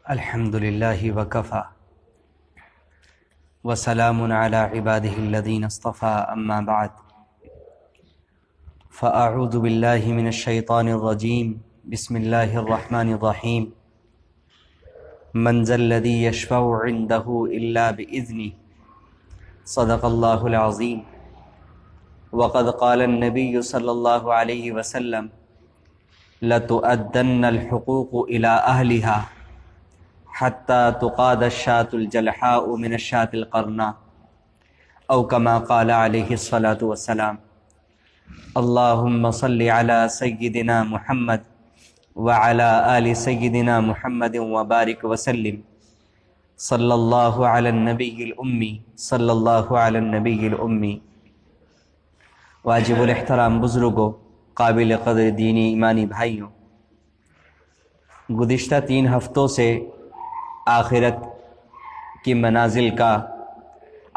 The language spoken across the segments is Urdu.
الحمد لله وكفى وسلام على عباده الذين اصطفى أما بعد فأعوذ بالله من الشيطان الرجيم بسم الله الرحمن الرحيم من ذا الذي يشفع عنده إلا بإذنه صدق الله العظيم وقد قال النبي صلى الله عليه وسلم لتؤدن الحقوق إلى أهلها حتى تقاد الشاة الجلحاء من الشاة القرناء أو كما قال عليه الصلاة والسلام اللهم صل على سيدنا محمد وعلى آل سيدنا محمد وبارك وسلم صلى الله على النبي الأمي صلى الله على النبي الأمي واجب الاحترام بزرگوں، قابل قدر دینی ایمانی بھائیوں، گزشتہ 3 ہفتوں سے آخرت کی منازل کا،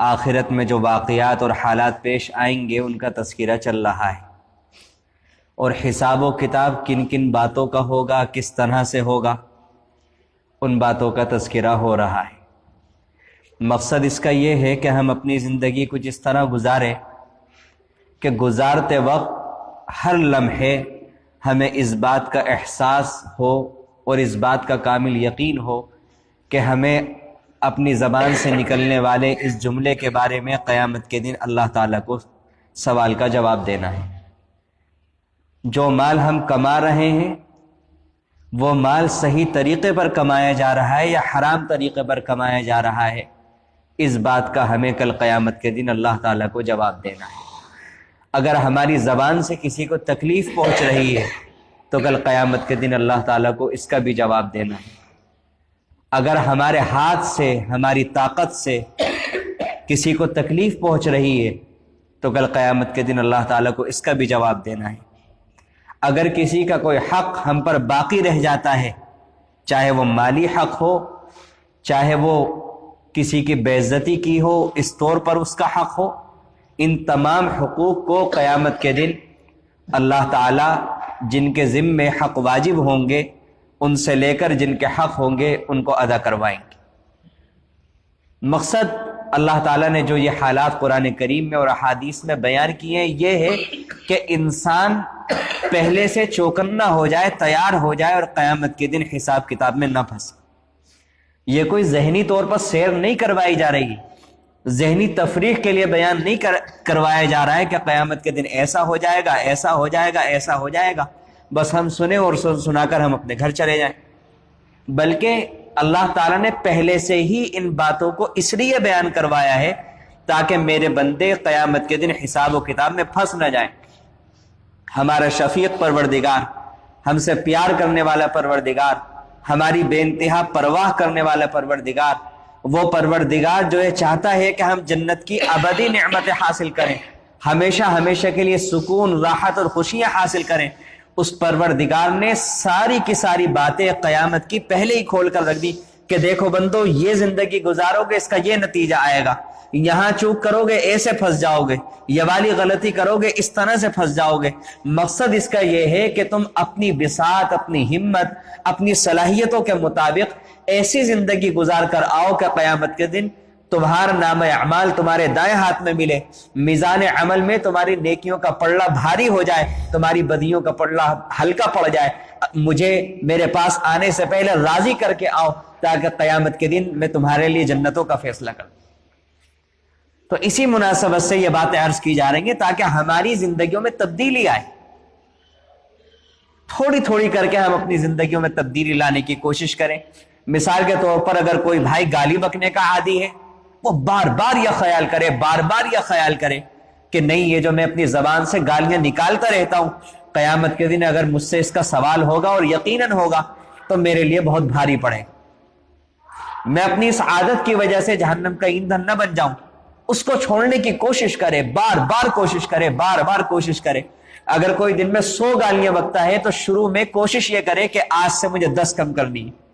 آخرت میں جو واقعات اور حالات پیش آئیں گے ان کا تذکرہ چل رہا ہے، اور حساب و کتاب کن کن باتوں کا ہوگا، کس طرح سے ہوگا، ان باتوں کا تذکرہ ہو رہا ہے۔ مقصد اس کا یہ ہے کہ ہم اپنی زندگی کچھ اس طرح گزاریں کہ گزارتے وقت ہر لمحے ہمیں اس بات کا احساس ہو اور اس بات کا کامل یقین ہو کہ ہمیں اپنی زبان سے نکلنے والے اس جملے کے بارے میں قیامت کے دن اللہ تعالیٰ کو سوال کا جواب دینا ہے۔ جو مال ہم کما رہے ہیں وہ مال صحیح طریقے پر کمایا جا رہا ہے یا حرام طریقے پر کمایا جا رہا ہے، اس بات کا ہمیں کل قیامت کے دن اللہ تعالیٰ کو جواب دینا ہے۔ اگر ہماری زبان سے کسی کو تکلیف پہنچ رہی ہے تو کل قیامت کے دن اللہ تعالیٰ کو اس کا بھی جواب دینا ہے۔ اگر ہمارے ہاتھ سے، ہماری طاقت سے کسی کو تکلیف پہنچ رہی ہے تو کل قیامت کے دن اللہ تعالیٰ کو اس کا بھی جواب دینا ہے۔ اگر کسی کا کوئی حق ہم پر باقی رہ جاتا ہے، چاہے وہ مالی حق ہو، چاہے وہ کسی کی بے عزتی کی ہو، اس طور پر اس کا حق ہو، ان تمام حقوق کو قیامت کے دن اللہ تعالیٰ جن کے ذمے حق واجب ہوں گے ان سے لے کر جن کے حق ہوں گے ان کو ادا کروائیں گے۔ مقصد اللہ تعالیٰ نے جو یہ حالات قرآن کریم میں اور احادیث میں بیان کیے ہیں یہ ہے کہ انسان پہلے سے چوکنا ہو جائے، تیار ہو جائے اور قیامت کے دن حساب کتاب میں نہ پھنسے۔ یہ کوئی ذہنی طور پر سیر نہیں کروائی جا رہی، ذہنی تفریح کے لیے بیان نہیں کروایا جا رہا ہے کہ قیامت کے دن ایسا ہو جائے گا، ایسا ہو جائے گا، ایسا ہو جائے گا، بس ہم سنیں اور سنا کر ہم اپنے گھر چلے جائیں۔ بلکہ اللہ تعالیٰ نے پہلے سے ہی ان باتوں کو اس لیے بیان کروایا ہے تاکہ میرے بندے قیامت کے دن حساب و کتاب میں پھنس نہ جائیں۔ ہمارا شفیق پروردگار، ہم سے پیار کرنے والا پروردگار، ہماری بے انتہا پرواہ کرنے والا پروردگار، وہ پروردگار جو یہ چاہتا ہے کہ ہم جنت کی ابدی نعمتیں حاصل کریں، ہمیشہ ہمیشہ کے لیے سکون، راحت اور خوشیاں حاصل کریں، اس پروردگار نے ساری کی ساری باتیں قیامت کی پہلے ہی کھول کر رکھ دی کہ دیکھو بندو، یہ زندگی گزارو گے اس کا یہ نتیجہ آئے گا، یہاں چوک کرو گے ایسے پھنس جاؤ گے، یہ والی غلطی کرو گے اس طرح سے پھنس جاؤ گے۔ مقصد اس کا یہ ہے کہ تم اپنی بساط، اپنی ہمت، اپنی صلاحیتوں کے مطابق ایسی زندگی گزار کر آؤ کہ قیامت کے دن تمہارا نام اعمال تمہارے دائیں ہاتھ میں ملے، میزان عمل میں تمہاری نیکیوں کا پلڑا بھاری ہو جائے، تمہاری بدیوں کا پلڑا ہلکا پڑ جائے۔ مجھے میرے پاس آنے سے پہلے راضی کر کے آؤ تاکہ قیامت کے دن میں تمہارے لیے جنتوں کا فیصلہ کروں۔ تو اسی مناسبت سے یہ باتیں عرض کی جا رہی ہیں تاکہ ہماری زندگیوں میں تبدیلی آئے، تھوڑی تھوڑی کر کے ہم اپنی زندگیوں میں تبدیلی لانے کی کوشش کریں۔ مثال کے طور پر اگر کوئی بھائی گالی بکنے کا عادی ہے، وہ بار بار یہ خیال کرے کہ نہیں، یہ جو میں اپنی زبان سے گالیاں نکالتا رہتا ہوں، قیامت کے دن اگر مجھ سے اس کا سوال ہوگا اور یقیناً ہوگا تو میرے لیے بہت بھاری پڑے، میں اپنی اس عادت کی وجہ سے جہنم کا ایندھن نہ بن جاؤں۔ اس کو چھوڑنے کی کوشش کرے، بار بار کوشش کرے۔ اگر کوئی دن میں 100 گالیاں بکتا ہے تو شروع میں کوشش یہ کرے کہ آج سے مجھے 10 کم کرنی ہے،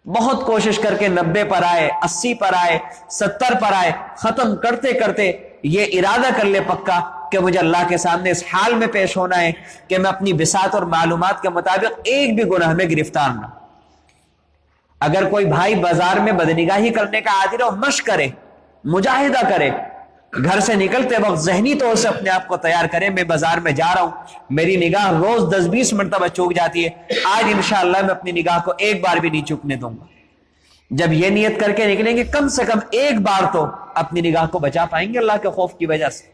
بہت کوشش کر کے 90 پر آئے، 80 پر آئے، 70 پر آئے، ختم کرتے کرتے یہ ارادہ کر لے پکا کہ مجھے اللہ کے سامنے اس حال میں پیش ہونا ہے کہ میں اپنی بساط اور معلومات کے مطابق ایک بھی گناہ میں گرفتار نہ۔ اگر کوئی بھائی بازار میں بدنگاہی کرنے کا عادی ہو، مشق کرے، مجاہدہ کرے، گھر سے نکلتے وقت ذہنی طور سے اپنے آپ کو تیار کرے، میں بازار میں جا رہا ہوں، میری نگاہ روز 10-20 مرتبہ چوک جاتی ہے، آج انشاءاللہ میں اپنی نگاہ کو ایک بار بھی نہیں چوکنے دوں گا۔ جب یہ نیت کر کے نکلیں گے کم سے کم ایک بار تو اپنی نگاہ کو بچا پائیں گے اللہ کے خوف کی وجہ سے۔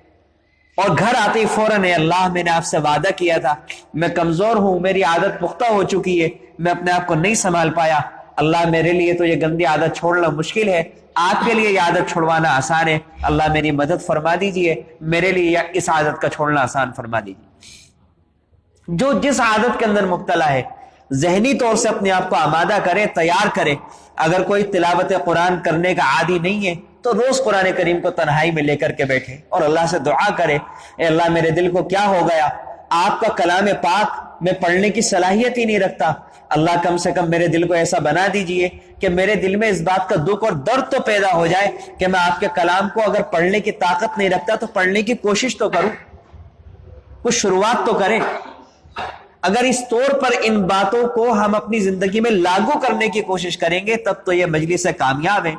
اور گھر آتے ہی فوراً اے اللہ میں نے آپ سے وعدہ کیا تھا، میں کمزور ہوں، میری عادت پختہ ہو چکی ہے، میں اپنے آپ کو نہیں سنبھال پایا، اللہ میرے لیے تو یہ گندی عادت چھوڑنا مشکل ہے، آپ کے لیے یہ عادت چھوڑوانا آسان ہے، اللہ میری مدد فرما دیجئے، میرے لیے اس عادت کا چھوڑنا آسان فرما دیجئے۔ جو جس عادت کے اندر مبتلا ہے ذہنی طور سے اپنے آپ کو آمادہ کرے، تیار کرے۔ اگر کوئی تلاوت قرآن کرنے کا عادی نہیں ہے تو روز قرآن کریم کو تنہائی میں لے کر کے بیٹھے اور اللہ سے دعا کرے، اے اللہ میرے دل کو کیا ہو گیا، آپ کا کلام پاک میں پڑھنے کی صلاحیت ہی نہیں رکھتا، اللہ کم سے کم میرے دل کو ایسا بنا دیجئے کہ میرے دل میں اس بات کا دکھ اور درد تو پیدا ہو جائے کہ میں آپ کے کلام کو اگر پڑھنے کی طاقت نہیں رکھتا تو پڑھنے کی کوشش تو کروں، کچھ شروعات تو کریں۔ اگر اس طور پر ان باتوں کو ہم اپنی زندگی میں لاگو کرنے کی کوشش کریں گے تب تو یہ مجلس کامیاب ہے،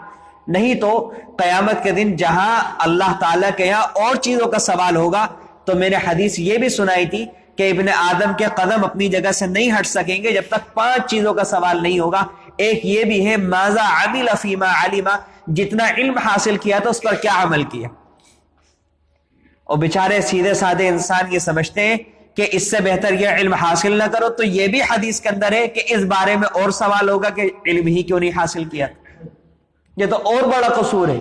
نہیں تو قیامت کے دن جہاں اللہ تعالیٰ کے یہاں اور چیزوں کا سوال ہوگا، تو میں نے حدیث یہ بھی سنائی تھی کہ ابن آدم کے قدم اپنی جگہ سے نہیں ہٹ سکیں گے جب تک 5 چیزوں کا سوال نہیں ہوگا۔ ایک یہ بھی ہے ماذا عمل فیما علم، جتنا علم حاصل کیا تو اس پر کیا عمل کیا۔ اور بیچارے سیدھے سادے انسان یہ سمجھتے ہیں کہ اس سے بہتر یہ علم حاصل نہ کرو، تو یہ بھی حدیث کے اندر ہے کہ اس بارے میں اور سوال ہوگا کہ علم ہی کیوں نہیں حاصل کیا۔ یہ تو اور بڑا قصور ہے،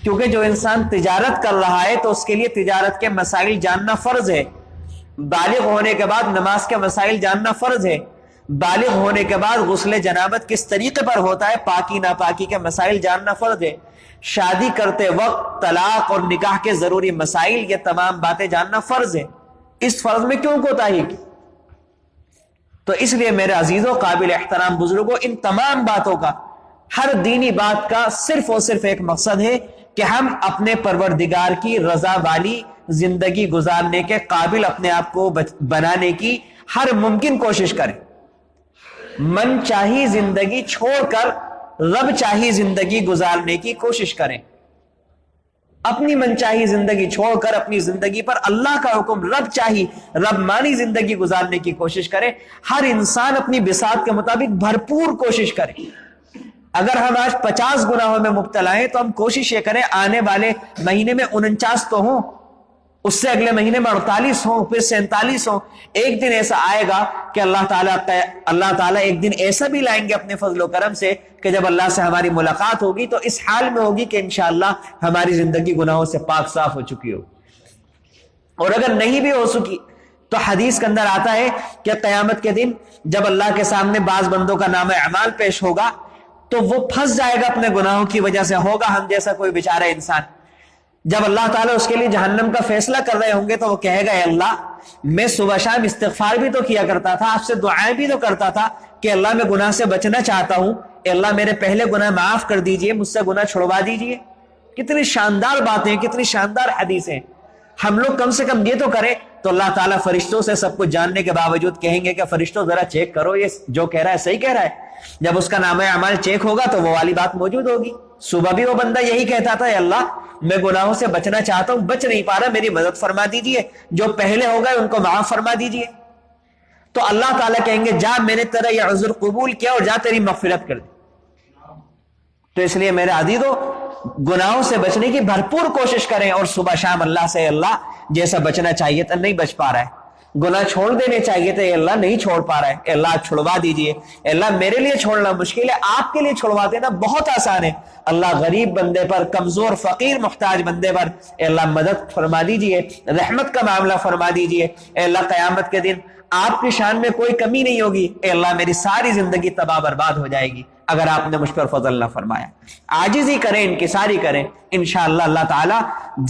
کیونکہ جو انسان تجارت کر رہا ہے تو اس کے لیے تجارت کے مسائل جاننا فرض ہے، بالغ ہونے کے بعد نماز کے مسائل جاننا فرض ہے، بالغ ہونے کے بعد غسل جنابت کس طریقے پر ہوتا ہے، پاکی ناپاکی کے مسائل جاننا فرض ہے، شادی کرتے وقت طلاق اور نکاح کے ضروری مسائل، یہ تمام باتیں جاننا فرض ہے۔ اس فرض میں کیوں کوتاہی کی؟ تو اس لیے میرے عزیزوں، قابل احترام بزرگوں، ان تمام باتوں کا، ہر دینی بات کا صرف اور صرف ایک مقصد ہے کہ ہم اپنے پروردگار کی رضا والی زندگی گزارنے کے قابل اپنے آپ کو بنانے کی ہر ممکن کوشش کریں۔ من چاہی زندگی چھوڑ کر رب چاہی زندگی گزارنے کی کوشش کریں، اپنی من چاہی زندگی چھوڑ کر اپنی زندگی پر اللہ کا حکم رب چاہی، رب مانی زندگی گزارنے کی کوشش کرے۔ ہر انسان اپنی بساط کے مطابق بھرپور کوشش کرے۔ اگر ہم آج 50 گناہوں میں مبتلا ہیں تو ہم کوشش یہ کریں آنے والے مہینے میں 49 تو ہوں، اس سے اگلے مہینے میں 48 ہوں، پھر 47 ہوں۔ ایک دن ایسا آئے گا کہ اللہ تعالیٰ ایک دن ایسا بھی لائیں گے اپنے فضل و کرم سے کہ جب اللہ سے ہماری ملاقات ہوگی تو اس حال میں ہوگی کہ انشاءاللہ ہماری زندگی گناہوں سے پاک صاف ہو چکی ہو۔ اور اگر نہیں بھی ہو سکی تو حدیث کے اندر آتا ہے کہ قیامت کے دن جب اللہ کے سامنے بعض بندوں کا نام اعمال پیش ہوگا تو وہ پھنس جائے گا اپنے گناہوں کی وجہ سے، ہوگا ہم جیسا کوئی بیچارہ انسان۔ جب اللہ تعالیٰ اس کے لیے جہنم کا فیصلہ کر رہے ہوں گے تو وہ کہے گا، اے اللہ میں صبح شام استغفار بھی تو کیا کرتا تھا، آپ سے دعائیں بھی تو کرتا تھا کہ اللہ میں گناہ سے بچنا چاہتا ہوں، اے اللہ میرے پہلے گناہ معاف کر دیجئے، مجھ سے گناہ چھڑوا دیجئے۔ کتنی شاندار باتیں، کتنی شاندار حدیثیں۔ ہم لوگ کم سے کم یہ تو کریں تو اللہ تعالیٰ فرشتوں سے سب کچھ جاننے کے باوجود کہیں گے کہ فرشتوں ذرا چیک کرو یہ جو کہہ رہا ہے صحیح کہہ رہا ہے۔ جب اس کا نام اعمال چیک ہوگا تو وہ والی بات موجود ہوگی۔ صبح بھی وہ بندہ یہی کہتا تھا، اے اللہ میں گناہوں سے بچنا چاہتا ہوں، بچ نہیں پا رہا، میری مدد فرما دیجئے، جو پہلے ہو گئے ان کو معاف فرما دیجئے۔ تو اللہ تعالیٰ کہیں گے جا میں نے تیرا یہ عذر قبول کیا اور جا تیری مغفرت کر دی۔ تو اس لیے میرے عزیزو، گناہوں سے بچنے کی بھرپور کوشش کریں اور صبح شام اللہ سے، اللہ جیسا بچنا چاہیے تھا نہیں بچ پا رہا ہے، گناہ چھوڑ دینے چاہیے تھے، اللہ نہیں چھوڑ پا رہا ہے، اے اللہ چھڑوا دیجئے، اے اللہ میرے لیے چھوڑنا مشکل ہے، آپ کے لیے چھڑوا دینا بہت آسان ہے، اللہ غریب بندے پر، کمزور فقیر محتاج بندے پر اے اللہ مدد فرما دیجئے، رحمت کا معاملہ فرما دیجئے، اے اللہ قیامت کے دن آپ کی شان میں کوئی کمی نہیں ہوگی، اے اللہ میری ساری زندگی تباہ برباد ہو جائے گی اگر آپ نے مجھ پر فضل نہ فرمایا۔ عاجزی کریں، انکساری کریں، انشاءاللہ اللہ تعالیٰ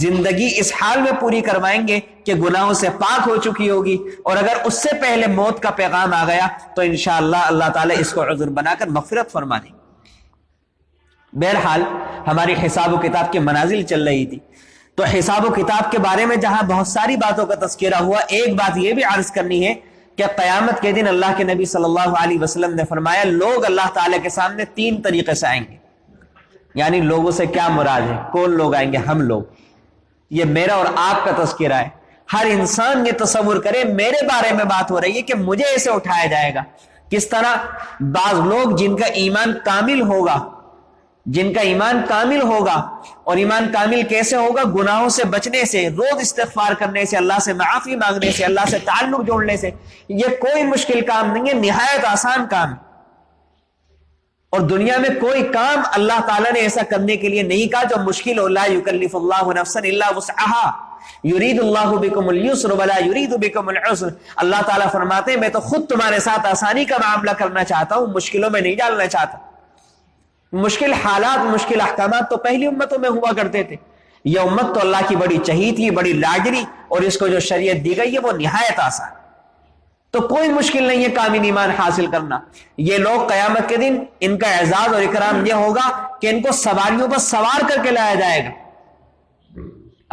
زندگی اس حال میں پوری کروائیں گے کہ گناہوں سے پاک ہو چکی ہوگی، اور اگر اس سے پہلے موت کا پیغام آ گیا تو انشاءاللہ اللہ تعالیٰ اس کو عذر بنا کر مغفرت فرما دیں گے۔ بہرحال ہماری حساب و کتاب کی منازل چل رہی تھی، تو حساب و کتاب کے بارے میں جہاں بہت ساری باتوں کا تذکرہ ہوا، ایک بات یہ بھی عرض کرنی ہے کہ قیامت کے دن اللہ کے نبی صلی اللہ علیہ وسلم نے فرمایا لوگ اللہ تعالیٰ کے سامنے 3 طریقے سے آئیں گے. یعنی لوگوں سے کیا مراد ہے؟ کون لوگ آئیں گے؟ ہم لوگ. یہ میرا اور آپ کا تذکرہ ہے. ہر انسان یہ تصور کرے میرے بارے میں بات ہو رہی ہے کہ مجھے ایسے اٹھایا جائے گا. کس طرح؟ بعض لوگ جن کا ایمان کامل ہوگا، جن کا ایمان کامل ہوگا، اور ایمان کامل کیسے ہوگا؟ گناہوں سے بچنے سے، روز استغفار کرنے سے، اللہ سے معافی مانگنے سے، اللہ سے تعلق جوڑنے سے. یہ کوئی مشکل کام نہیں ہے، نہایت آسان کام ہے. اور دنیا میں کوئی کام اللہ تعالیٰ نے ایسا کرنے کے لیے نہیں کہا جو مشکل ہو. لا یکلف اللہ نفسا الا وسعها یرید اللہ بکم اليسر ولا یرید بکم العسر. اللہ تعالیٰ فرماتے ہیں میں تو خود تمہارے ساتھ آسانی کا معاملہ کرنا چاہتا ہوں، مشکلوں میں نہیں ڈالنا چاہتا. مشکل حالات، مشکل احکامات تو پہلی امتوں میں ہوا کرتے تھے. یہ امت تو اللہ کی بڑی چہی تھی، بڑی لاڈلی، اور اس کو جو شریعت دی گئی ہے وہ نہایت آسان. تو کوئی مشکل نہیں ہے کامل ایمان حاصل کرنا. یہ لوگ قیامت کے دن ان کا اعزاز اور اکرام یہ ہوگا کہ ان کو سواریوں پر سوار کر کے لایا جائے گا.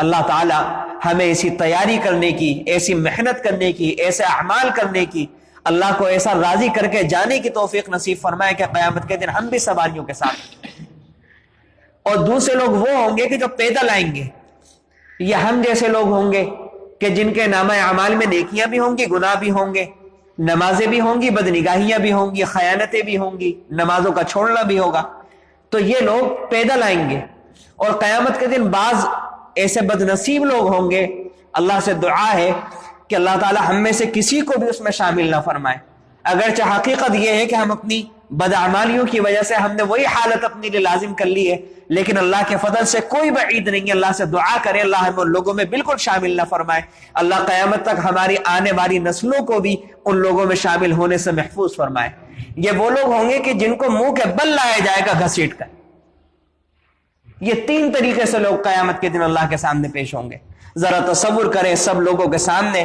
اللہ تعالی ہمیں ایسی تیاری کرنے کی، ایسی محنت کرنے کی، ایسے اعمال کرنے کی، اللہ کو ایسا راضی کر کے جانے کی توفیق نصیب فرمائے کہ قیامت کے دن ہم بھی سواریوں کے ساتھ. اور دوسرے لوگ وہ ہوں گے کہ جو پیدل آئیں گے. یہ ہم جیسے لوگ ہوں گے کہ جن کے نامہ اعمال میں نیکیاں بھی ہوں گی، گناہ بھی ہوں گے، نمازیں بھی ہوں گی، بدنگاہیاں بھی ہوں گی، خیانتیں بھی ہوں گی، نمازوں کا چھوڑنا بھی ہوگا. تو یہ لوگ پیدل آئیں گے. اور قیامت کے دن بعض ایسے بد نصیب لوگ ہوں گے، اللہ سے دعا ہے کہ اللہ تعالی ہم میں سے کسی کو بھی اس میں شامل نہ فرمائے. اگرچہ حقیقت یہ ہے کہ ہم اپنی بدعمالیوں کی وجہ سے ہم نے وہی حالت اپنے لیے لازم کر لی ہے، لیکن اللہ کے فضل سے کوئی بعید نہیں ہے. اللہ سے دعا کرے اللہ ہم ان لوگوں میں بالکل شامل نہ فرمائے. اللہ قیامت تک ہماری آنے والی نسلوں کو بھی ان لوگوں میں شامل ہونے سے محفوظ فرمائے. یہ وہ لوگ ہوں گے کہ جن کو منہ کے بل لایا جائے گا گھسیٹ کر. یہ 3 طریقے سے لوگ قیامت کے دن اللہ کے سامنے پیش ہوں گے. ذرا تصور کریں سب لوگوں کے سامنے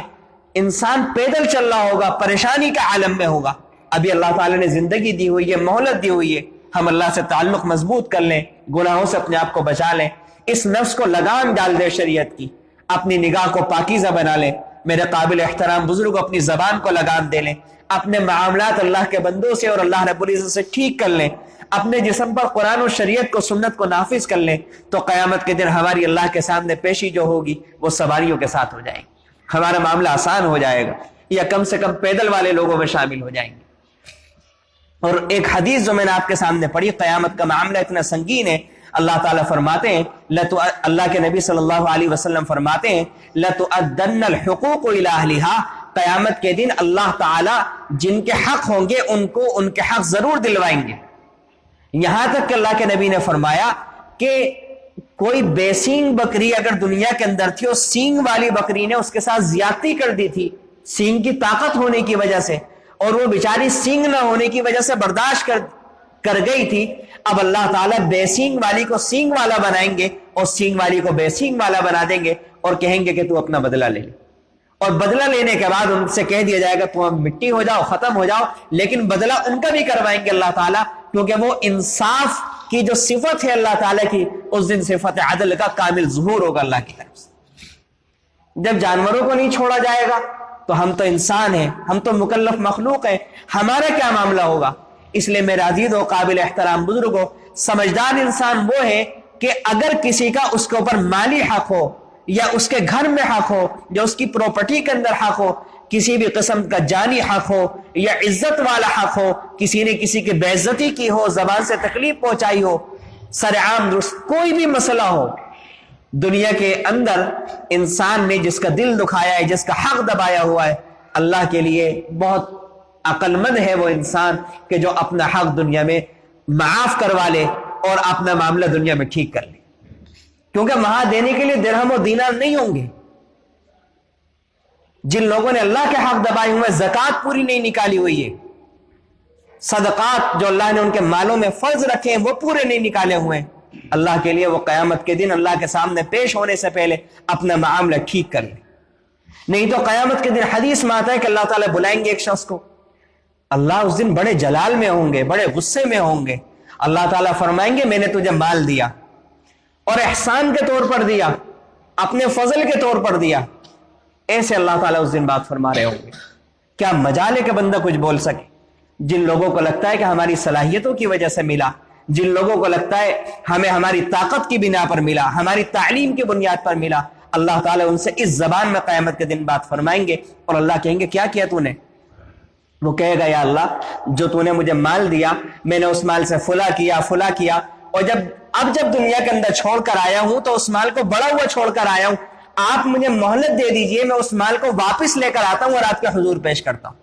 انسان پیدل چل رہا ہوگا، پریشانی کے عالم میں ہوگا. ابھی اللہ تعالیٰ نے زندگی دی ہوئی ہے، مہلت دی ہوئی ہے، ہم اللہ سے تعلق مضبوط کر لیں، گناہوں سے اپنے آپ کو بچا لیں، اس نفس کو لگام ڈال دے شریعت کی، اپنی نگاہ کو پاکیزہ بنا لیں. میرے قابل احترام بزرگ اپنی زبان کو لگام دے لیں، اپنے معاملات اللہ کے بندوں سے اور اللہ رب العزت سے ٹھیک کر لیں، اپنے جسم پر قرآن و شریعت کو، سنت کو نافذ کر لیں، تو قیامت کے دن ہماری اللہ کے سامنے پیشی جو ہوگی وہ سواریوں کے ساتھ ہو جائے گی. ہمارا معاملہ آسان ہو جائے گا، یا کم سے کم پیدل والے لوگوں میں شامل ہو جائیں گے. اور ایک حدیث جو میں نے آپ کے سامنے پڑھی، قیامت کا معاملہ اتنا سنگین ہے. اللہ تعالیٰ فرماتے ہیں، اللہ کے نبی صلی اللہ علیہ وسلم فرماتے ہیں لَتُؤَدَّنَّ الْحُقُوقُ إِلَىٰ أَهْلِهَا. قیامت کے دن اللہ تعالیٰ جن کے حق ہوں گے ان کو ان کے حق ضرور دلوائیں گے. یہاں تک کہ اللہ کے نبی نے فرمایا کہ کوئی بے سینگ بکری اگر دنیا کے اندر تھی اور سینگ والی بکری نے اس کے ساتھ زیادتی کر دی تھی سینگ کی طاقت ہونے کی وجہ سے، اور وہ بیچاری سینگ نہ ہونے کی وجہ سے برداشت کر گئی تھی، اب اللہ تعالیٰ بے سینگ والی کو سینگ والا بنائیں گے اور سینگ والی کو بے سینگ والا بنا دیں گے، اور کہیں گے کہ تو اپنا بدلہ لے لے. اور بدلہ لینے کے بعد ان سے کہہ دیا جائے گا تم مٹی ہو جاؤ، ختم ہو جاؤ، لیکن بدلہ ان کا بھی کروائیں گے اللہ تعالیٰ، کیونکہ وہ انصاف کی جو صفت ہے اللہ تعالیٰ کی، اس دن صفت عدل کا کامل ظہور ہوگا اللہ کی طرف سے. جب جانوروں کو نہیں چھوڑا جائے گا تو ہم تو انسان ہیں، ہم تو مکلف مخلوق ہیں، ہمارا کیا معاملہ ہوگا؟ اس لیے میرے عزیز و قابل احترام بزرگوں، سمجھدار انسان وہ ہے کہ اگر کسی کا اس کے اوپر مالی حق ہو، یا اس کے گھر میں حق ہو، یا اس کی پراپرٹی کے اندر حق ہو، کسی بھی قسم کا جانی حق ہو یا عزت والا حق ہو، کسی نے کسی کی بے عزتی کی ہو، زبان سے تکلیف پہنچائی ہو، سرعام درست کوئی بھی مسئلہ ہو، دنیا کے اندر انسان نے جس کا دل دکھایا ہے، جس کا حق دبایا ہوا ہے، اللہ کے لیے بہت عقل مند ہے وہ انسان کہ جو اپنا حق دنیا میں معاف کروا لے اور اپنا معاملہ دنیا میں ٹھیک کر لے، کیونکہ وہاں دینے کے لیے درہم و دینار نہیں ہوں گے. جن لوگوں نے اللہ کے حق دبائے ہوئے، زکوٰۃ پوری نہیں نکالی ہوئی ہے، صدقات جو اللہ نے ان کے مالوں میں فرض رکھے ہیں وہ پورے نہیں نکالے ہوئے ہیں، اللہ کے لیے وہ قیامت کے دن اللہ کے سامنے پیش ہونے سے پہلے اپنا معاملہ ٹھیک کر لیں. نہیں تو قیامت کے دن حدیث میں آتا ہے کہ اللہ تعالیٰ بلائیں گے ایک شخص کو، اللہ اس دن بڑے جلال میں ہوں گے، بڑے غصے میں ہوں گے. اللہ تعالیٰ فرمائیں گے میں نے تجھے مال دیا اور احسان کے طور پر دیا، اپنے فضل کے طور پر دیا. ایسے اللہ تعالیٰ اس دن بات فرما رہے ہوں گے. کیا مجال ہے کہ بندہ کچھ بول سکے؟ جن لوگوں کو لگتا ہے کہ ہماری صلاحیتوں کی وجہ سے ملا، جن لوگوں کو لگتا ہے ہمیں ہماری طاقت کی بنا پر ملا، ہماری تعلیم کی بنیاد پر ملا، اللہ تعالیٰ ان سے اس زبان میں قیامت کے دن بات فرمائیں گے اور اللہ کہیں گے کیا کیا تو نے؟ وہ کہے گا یا اللہ جو تو نے مجھے مال دیا میں نے اس مال سے فلا کیا اور جب دنیا کے اندر چھوڑ کر آیا ہوں تو اس مال کو بڑا ہوا چھوڑ کر آیا ہوں، آپ مجھے مہلت دے دیجئے، میں اس مال کو واپس لے کر آتا ہوں اور آپ کے حضور پیش کرتا ہوں۔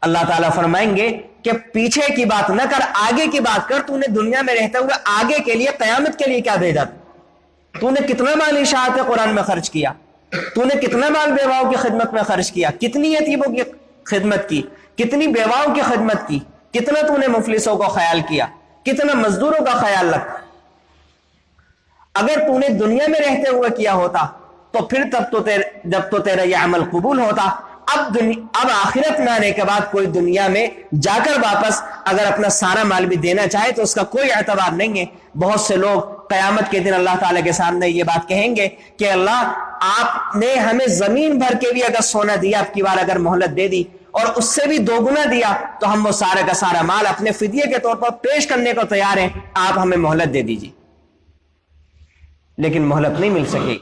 اللہ تعالیٰ فرمائیں گے کہ پیچھے کی بات نہ کر، آگے کی بات کر، تو نے دنیا میں رہتے ہوئے آگے کے لیے قیامت کے لیے کیا بھیجا؟ تو نے کتنا مال اشاعت قرآن میں خرچ کیا؟ تو نے کتنا مال بیواؤں کی خدمت میں خرچ کیا؟ کتنی یتیموں کی خدمت کی؟ کتنی بیواؤں کی خدمت کی؟ کتنا تو نے مفلسوں کو خیال کیا؟ کتنا مزدوروں کا خیال رکھا؟ اگر تو نے دنیا میں رہتے ہوئے کیا ہوتا تو پھر جب تو تیرا یہ عمل قبول ہوتا۔ اب آخرت میں آنے کے بعد کوئی دنیا میں جا کر واپس اگر اپنا سارا مال بھی دینا چاہے تو اس کا کوئی اعتبار نہیں ہے۔ بہت سے لوگ قیامت کے دن اللہ تعالیٰ کے سامنے یہ بات کہیں گے کہ اللہ آپ نے ہمیں زمین بھر کے بھی اگر سونا دیا، اب کی بار اگر مہلت دے دی اور اس سے بھی دوگنا دیا تو ہم وہ سارا کا سارا مال اپنے فدیے کے طور پر پیش کرنے کو تیار ہیں، آپ ہمیں مہلت دے دیجیے۔ لیکن مہلت نہیں مل سکے،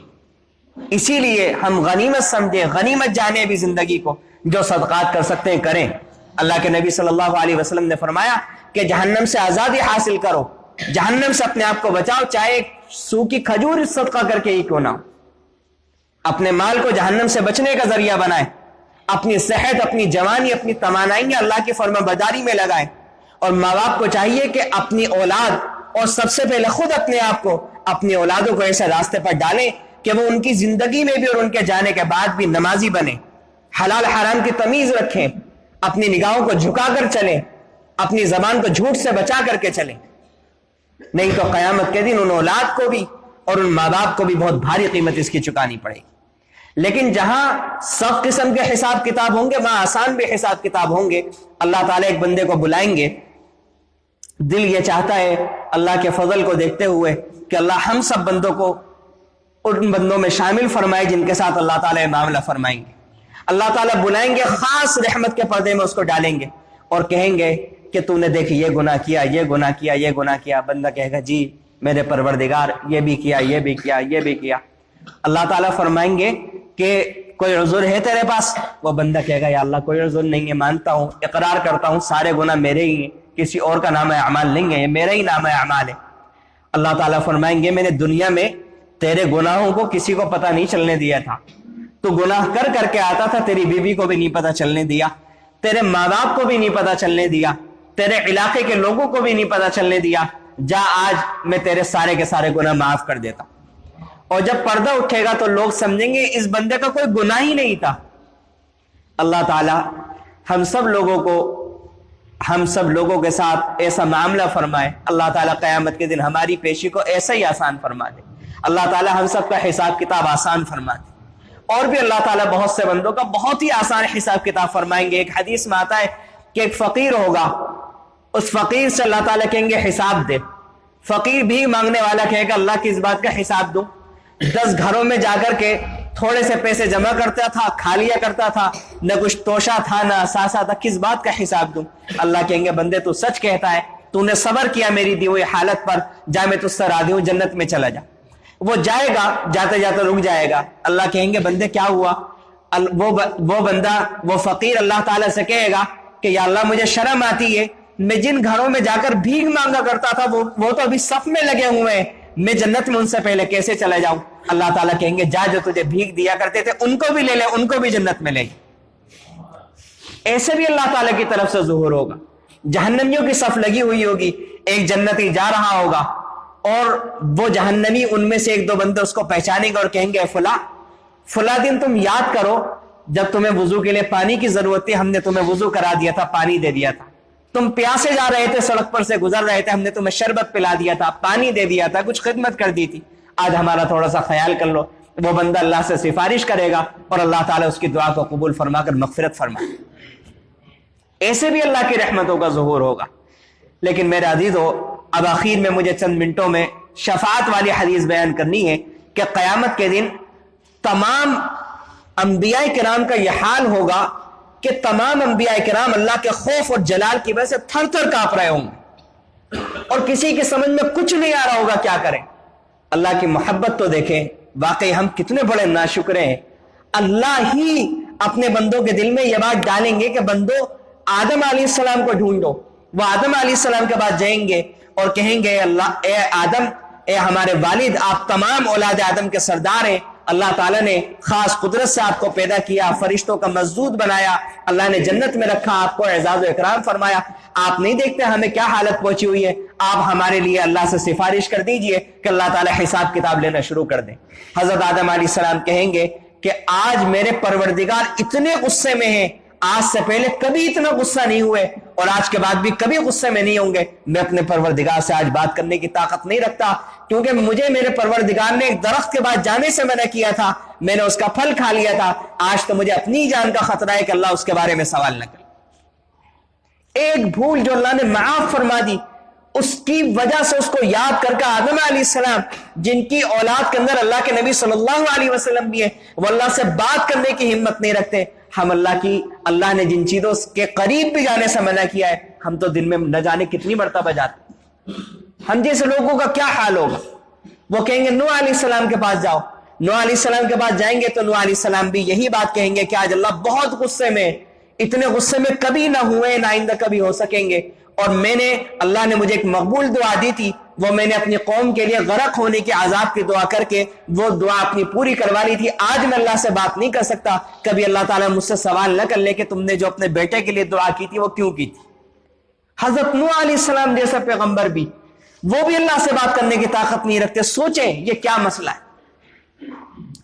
اسی لیے ہم غنیمت سمجھیں، غنیمت جانے بھی زندگی کو، جو صدقات کر سکتے ہیں کریں۔ اللہ کے نبی صلی اللہ علیہ وسلم نے فرمایا کہ جہنم سے آزادی حاصل کرو، جہنم سے اپنے آپ کو بچاؤ، چاہے ایک سوکھی کھجور صدقہ کر کے ہی کیوں نہ ہو۔ اپنے مال کو جہنم سے بچنے کا ذریعہ بنائیں، اپنی صحت، اپنی جوانی، اپنی توانائیاں اللہ کی فرما برداری میں لگائیں۔ اور ماں باپ کو چاہیے کہ اپنی اولاد اور سب سے پہلے خود اپنے آپ کو، اپنی اولادوں کو ایسے راستے پر ڈالیں کہ وہ ان کی زندگی میں بھی اور ان کے جانے کے بعد بھی نمازی بنے، حلال حرام کی تمیز رکھیں، اپنی نگاہوں کو جھکا کر چلیں، اپنی زبان کو جھوٹ سے بچا کر کے چلیں، نہیں تو قیامت کے دن ان اولاد کو بھی اور ان ماں باپ کو بھی بہت بھاری قیمت اس کی چکانی پڑے گی۔ لیکن جہاں سخت قسم کے حساب کتاب ہوں گے وہاں آسان بھی حساب کتاب ہوں گے۔ اللہ تعالیٰ ایک بندے کو بلائیں گے، دل یہ چاہتا ہے اللہ کے فضل کو دیکھتے ہوئے کہ اللہ ہم سب بندوں کو ان بندوں میں شامل فرمائے جن کے ساتھ اللہ تعالیٰ معاملہ فرمائیں گے۔ اللہ تعالیٰ بلائیں گے، خاص رحمت کے پردے میں اس کو ڈالیں گے اور کہیں گے کہ تو نے دیکھ یہ گناہ کیا، یہ گناہ کیا، یہ گناہ کیا۔ بندہ کہے گا جی میرے پروردگار یہ بھی کیا، یہ بھی کیا، یہ بھی کیا۔ اللہ تعالیٰ فرمائیں گے کہ کوئی عذر ہے تیرے پاس؟ وہ بندہ کہے گا یا اللہ کوئی عذر نہیں ہے، مانتا ہوں، اقرار کرتا ہوں سارے گناہ میرے ہی ہیں، کسی اور کا نام اعمال نہیں ہے، یہ میرا ہی نام اعمال ہے۔ اللہ تعالیٰ فرمائیں گے میں نے دنیا میں تیرے گناہوں کو کسی کو پتہ نہیں چلنے دیا تھا، تو گناہ کر کر کے آتا تھا، تیری بیوی کو بھی نہیں پتہ چلنے دیا، تیرے ماں باپ کو بھی نہیں پتہ چلنے دیا، تیرے علاقے کے لوگوں کو بھی نہیں پتہ چلنے دیا، جا آج میں تیرے سارے کے سارے گناہ معاف کر دیتا۔ اور جب پردہ اٹھے گا تو لوگ سمجھیں گے اس بندے کا کوئی گناہ ہی نہیں تھا۔ اللہ تعالیٰ ہم سب لوگوں کے ساتھ ایسا معاملہ فرمائے، اللہ تعالیٰ قیامت کے دن ہماری پیشی کو ایسا ہی آسان فرما دے، اللہ تعالیٰ ہم سب کا حساب کتاب آسان فرما دے۔ اور بھی اللہ تعالیٰ بہت سے بندوں کا بہت ہی آسان حساب کتاب فرمائیں گے۔ ایک حدیث میں آتا ہے کہ ایک فقیر ہوگا، اس فقیر سے اللہ تعالیٰ کہیں گے حساب دے۔ فقیر بھی مانگنے والا کہے گا اللہ کی اس بات کا حساب دوں؟ 10 گھروں میں جا کر کے تھوڑے سے پیسے جمع کرتا تھا، کھا لیا کرتا تھا، نہ کچھ توشہ تھا نہ اثاثہ تھا، کس بات کا حساب دوں؟ اللہ کہیں گے بندے تو سچ کہتا ہے، تو نے صبر کیا میری دی ہوئی حالت پر، جا میں تجھ سے راضی ہوں، جنت میں چلا جا۔ وہ جائے گا، جاتے جاتے رک جائے گا، اللہ کہیں گے بندے کیا ہوا؟ وہ بندہ، وہ فقیر اللہ تعالیٰ سے کہے گا کہ یا اللہ مجھے شرم آتی ہے، میں جن گھروں میں جا کر بھیک مانگا کرتا تھا وہ تو ابھی صف میں لگے ہوئے ہیں، میں جنت میں ان سے پہلے کیسے چلا جاؤں؟ اللہ تعالیٰ کہیں گے جا جو تجھے بھیک دیا کرتے تھے ان کو بھی لے لے، ان کو بھی جنت میں لے جا۔ ایسے بھی اللہ تعالیٰ کی طرف سے ظہور ہوگا۔ جہنمیوں کی صف لگی ہوئی ہوگی، ایک جنتی جا رہا ہوگا اور وہ جہنمی ان میں سے ایک دو بندے اس کو پہچانیں گے اور کہیں گے فلاں دن تم یاد کرو جب تمہیں وضو کے لیے پانی کی ضرورت تھی، ہم نے تمہیں وضو کرا دیا تھا، پانی دے دیا تھا، تم پیاسے جا رہے تھے، سڑک پر سے گزر رہے تھے، ہم نے تمہیں شربت پلا دیا تھا، پانی دے دیا تھا، کچھ خدمت کر دی تھی، آج ہمارا تھوڑا سا خیال کر لو۔ وہ بندہ اللہ سے سفارش کرے گا اور اللہ تعالیٰ اس کی دعا کو قبول فرما کر مغفرت فرمائے۔ ایسے بھی اللہ کی رحمتوں کا ظہور ہوگا۔ لیکن میرے عزیزو، اب آخر میں مجھے چند منٹوں میں شفاعت والی حدیث بیان کرنی ہے کہ قیامت کے دن تمام انبیاء کرام کا یہ حال ہوگا کہ تمام انبیاء کرام اللہ کے خوف اور جلال کی وجہ سے تھر تھر کانپ رہے ہوں گے اور کسی کی سمجھ میں کچھ نہیں آ رہا ہوگا کیا کریں. اللہ کی محبت تو دیکھیں, واقعی ہم کتنے بڑے ناشکرے ہیں. اللہ ہی اپنے بندوں کے دل میں یہ بات ڈالیں گے کہ بندو آدم علیہ السلام کو ڈھونڈو. وہ آدم علیہ السلام کے بعد جائیں گے اور کہیں گے اللہ اے آدم, اے ہمارے والد, آپ تمام اولاد آدم کے سردار ہیں. اللہ تعالیٰ نے خاص قدرت سے آپ کو پیدا کیا, فرشتوں کا مسجود بنایا, اللہ نے جنت میں رکھا, آپ کو اعزاز و اکرام فرمایا. آپ نہیں دیکھتے ہمیں کیا حالت پہنچی ہوئی ہے؟ آپ ہمارے لیے اللہ سے سفارش کر دیجئے کہ اللہ تعالیٰ حساب کتاب لینا شروع کر دیں. حضرت آدم علیہ السلام کہیں گے کہ آج میرے پروردگار اتنے غصے میں ہیں, آج سے پہلے کبھی اتنا غصہ نہیں ہوئے اور آج کے بعد بھی کبھی غصے میں نہیں ہوں گے. میں اپنے پروردگار سے آج بات کرنے کی طاقت نہیں رکھتا, کیونکہ مجھے میرے پروردگار نے ایک درخت کے بعد جانے سے منع کیا تھا, میں نے اس کا پھل کھا لیا تھا. آج تو مجھے اپنی جان کا خطرہ ہے کہ اللہ اس کے بارے میں سوال نہ کرے. ایک بھول جو اللہ نے معاف فرما دی, اس کی وجہ سے اس کو یاد کر کے آدم علیہ السلام, جن کی اولاد کے اندر اللہ کے نبی صلی اللہ علیہ وسلم بھی ہے, وہ اللہ سے بات کرنے کی ہمت نہیں رکھتے. ہم اللہ نے جن چیزوں کے قریب بھی جانے سے منع کیا ہے, ہم تو دن میں نہ جانے کتنی مرتبہ جاتے. ہم جیسے لوگوں کا کیا حال ہوگا؟ وہ کہیں گے نوح علیہ السلام کے پاس جاؤ. نوح علیہ السلام کے پاس جائیں گے تو نوح علیہ السلام بھی یہی بات کہیں گے کہ آج اللہ بہت غصے میں, اتنے غصے میں کبھی نہ ہوئے, نہ آئندہ کبھی ہو سکیں گے. اور اللہ نے مجھے ایک مقبول دعا دی تھی, وہ میں نے اپنی قوم کے لیے غرق ہونے کے عذاب کی دعا کر کے وہ دعا اپنی پوری کروا لی تھی. آج میں اللہ سے بات نہیں کر سکتا, کبھی اللہ تعالیٰ مجھ سے سوال نہ کر لے کہ تم نے جو اپنے بیٹے کے لیے دعا کی تھی وہ کیوں کی تھی. حضرت نوح علیہ السلام جیسا پیغمبر بھی, وہ بھی اللہ سے بات کرنے کی طاقت نہیں رکھتے. سوچیں یہ کیا مسئلہ ہے.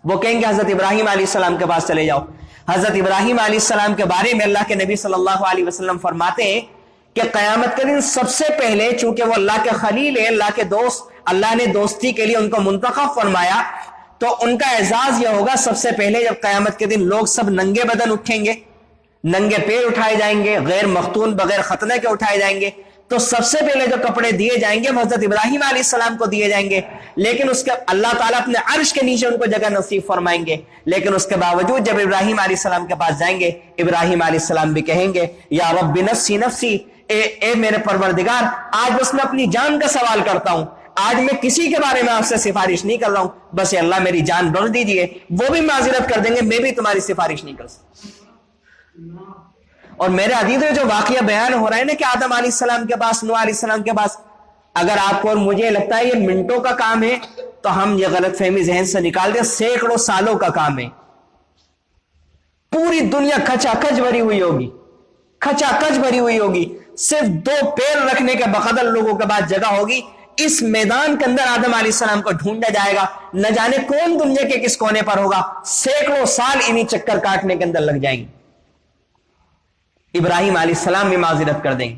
وہ کہیں گے حضرت ابراہیم علیہ السلام کے پاس چلے جاؤ. حضرت ابراہیم علیہ السلام کے بارے میں اللہ کے نبی صلی اللہ علیہ وسلم فرماتے ہیں کہ قیامت کے دن سب سے پہلے, چونکہ وہ اللہ کے خلیل ہیں, اللہ کے دوست, اللہ نے دوستی کے لیے ان کو منتخب فرمایا, تو ان کا اعزاز یہ ہوگا سب سے پہلے جب قیامت کے دن لوگ سب ننگے بدن اٹھیں گے, ننگے پیر اٹھائے جائیں گے, غیر مختون بغیر ختنے کے اٹھائے جائیں گے, تو سب سے پہلے جو کپڑے دیے جائیں گے وہ حضرت ابراہیم علیہ السلام کو دیے جائیں گے. لیکن اس کے اللہ تعالیٰ اپنے عرش کے نیچے ان کو جگہ نصیب فرمائیں گے. لیکن اس کے باوجود جب ابراہیم علیہ السلام کے پاس جائیں گے, ابراہیم علیہ السلام بھی کہیں گے یا رب نفسی نفسی, اے میرے پروردگار, آج بس میں اپنی جان کا سوال کرتا ہوں, آج میں کسی کے بارے میں آپ سے سفارش نہیں کر رہا ہوں, بس اللہ میری جان بخش دیجیے. وہ بھی معذرت کر دیں گے, میں بھی تمہاری سفارش نہیں کر سکتا. اور میرے عزیزوں جو واقعہ بیان ہو رہا ہے نا کہ آدم علیہ السلام کے پاس, نوح علیہ السلام کے پاس, اگر آپ کو اور مجھے لگتا ہے یہ منٹوں کا کام ہے تو ہم یہ غلط فہمی ذہن سے نکال دیں, سینکڑوں سالوں کا کام ہے. پوری دنیا کھچا کھچ بھری ہوئی ہوگی, کھچا کھچ بھری ہوئی ہوگی, صرف 2 پیر رکھنے کے بقدر لوگوں کے پاس جگہ ہوگی. اس میدان کے اندر آدم علیہ السلام کو ڈھونڈا جائے گا, نہ جانے کون دنیا کے کس کونے پر ہوگا, سینکڑوں سال انہی چکر کاٹنے کے اندر لگ جائیں گے. ابراہیم علیہ السلام بھی معذرت کر دیں گے.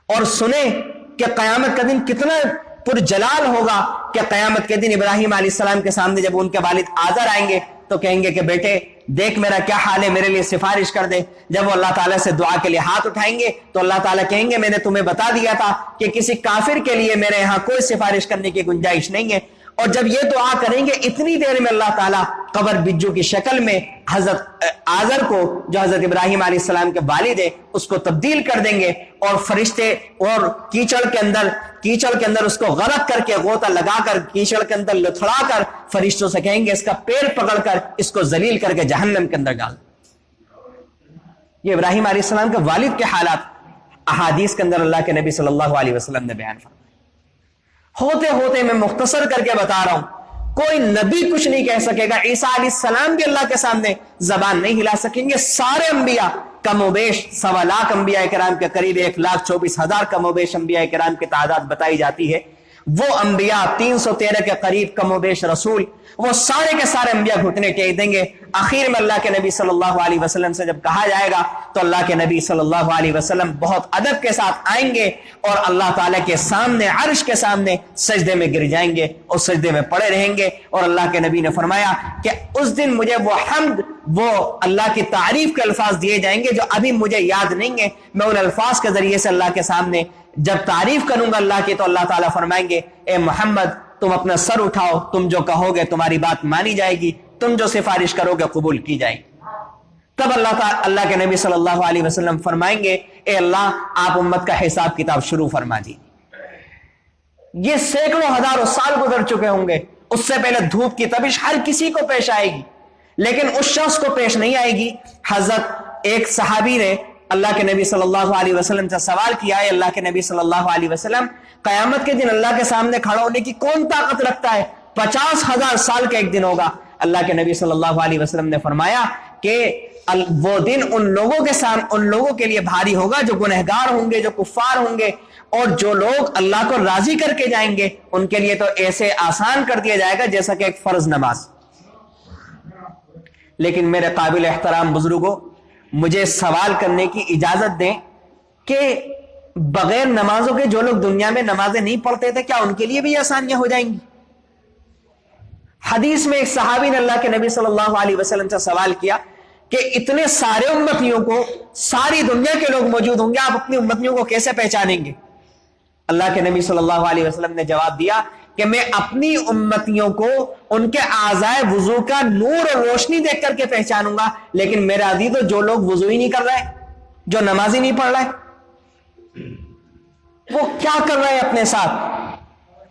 اور سنیں کہ قیامت کا دن کتنا پرجلال ہوگا کہ قیامت کے دن ابراہیم علیہ السلام کے سامنے جب ان کے والد آزر آئیں گے تو کہیں گے کہ بیٹے دیکھ میرا کیا حال ہے, میرے لیے سفارش کر دے. جب وہ اللہ تعالیٰ سے دعا کے لیے ہاتھ اٹھائیں گے تو اللہ تعالیٰ کہیں گے میں نے تمہیں بتا دیا تھا کہ کسی کافر کے لیے میرے یہاں کوئی سفارش کرنے کی گنجائش نہیں ہے. اور جب یہ دعا کریں گے اتنی دیر میں اللہ تعالیٰ قبر بجو کی شکل میں حضرت آزر کو, جو حضرت ابراہیم علیہ السلام کے والد ہے, اس کو تبدیل کر دیں گے اور فرشتے اور کیچڑ کے اندر اس کو غرق کر کے, غوطہ لگا کر, کیچڑ کے اندر لتھڑا کر فرشتوں سے کہیں گے اس کا پیر پکڑ کر اس کو ذلیل کر کے جہنم کے اندر ڈال. یہ ابراہیم علیہ السلام کے والد کے حالات احادیث کے اندر اللہ کے نبی صلی اللہ علیہ وسلم نے بیان فرمائے. ہوتے ہوتے میں مختصر کر کے بتا رہا ہوں, کوئی نبی کچھ نہیں کہہ سکے گا. عیسیٰ علیہ السلام بھی اللہ کے سامنے زبان نہیں ہلا سکیں گے. سارے انبیاء کم و بیش 1.25 لاکھ انبیاء کرام کے قریب 1,24,000 کم و بیش انبیاء کرام کی تعداد بتائی جاتی ہے. وہ انبیاء 313 کے قریب کم و بیش رسول, وہ سارے کے سارے انبیاء گھٹنے ٹیک دیں گے. آخر میں اللہ کے نبی صلی اللہ علیہ وسلم سے جب کہا جائے گا تو اللہ کے نبی صلی اللہ علیہ وسلم بہت ادب کے ساتھ آئیں گے اور اللہ تعالیٰ کے سامنے, عرش کے سامنے سجدے میں گر جائیں گے اور سجدے میں پڑے رہیں گے. اور اللہ کے نبی نے فرمایا کہ اس دن مجھے وہ حمد, وہ اللہ کی تعریف کے الفاظ دیے جائیں گے جو ابھی مجھے یاد نہیں ہے. میں ان الفاظ کے ذریعے سے اللہ کے سامنے جب تعریف کروں گا اللہ کی تو اللہ تعالیٰ فرمائیں گے اے محمد تم اپنا سر اٹھاؤ, تم جو کہو گے تمہاری بات مانی جائے گی, تم جو سفارش کرو گے قبول کی جائے گی. تب اللہ کے نبی صلی اللہ علیہ وسلم فرمائیں گے اے اللہ آپ امت کا حساب کتاب شروع فرما دیجیے۔ یہ سینکڑوں ہزاروں سال گزر چکے ہوں گے، اس سے پہلے دھوپ کی تپش ہر کسی کو پیش آئے گی، لیکن اس شخص کو پیش نہیں آئے گی۔ حضرت ایک صحابی نے اللہ کے نبی صلی اللہ علیہ وسلم سے سوال کیا ہے اللہ کے نبی صلی اللہ علیہ وسلم قیامت کے دن اللہ کے سامنے کھڑا ہونے کی کون طاقت رکھتا ہے؟ 50,000 سال کا ایک دن ہوگا۔ اللہ کے نبی صلی اللہ علیہ وسلم نے فرمایا کہ وہ دن ان لوگوں کے لیے بھاری ہوگا جو گنہگار ہوں گے، جو کفار ہوں گے، اور جو لوگ اللہ کو راضی کر کے جائیں گے ان کے لیے تو ایسے آسان کر دیا جائے گا جیسا کہ ایک فرض نماز۔ لیکن میرے قابل احترام بزرگوں، مجھے سوال کرنے کی اجازت دیں کہ بغیر نمازوں کے جو لوگ دنیا میں نمازیں نہیں پڑھتے تھے، کیا ان کے لیے بھی آسانیاں ہو جائیں گی؟ حدیث میں ایک صحابی نے اللہ کے نبی صلی اللہ علیہ وسلم سے سوال کیا کہ اتنے سارے امتیوں کو ساری دنیا کے لوگ موجود ہوں گے، آپ اپنی امتیوں کو کیسے پہچانیں گے؟ اللہ کے نبی صلی اللہ علیہ وسلم نے جواب دیا کہ میں اپنی امتیوں کو ان کے اعضائے وضو کا نور اور روشنی دیکھ کر کے پہچانوں گا، لیکن میرا عزیزو جو لوگ وضو ہی نہیں کر رہے، جو نماز ہی نہیں پڑھ رہے، وہ کیا کر رہے ہیں اپنے ساتھ؟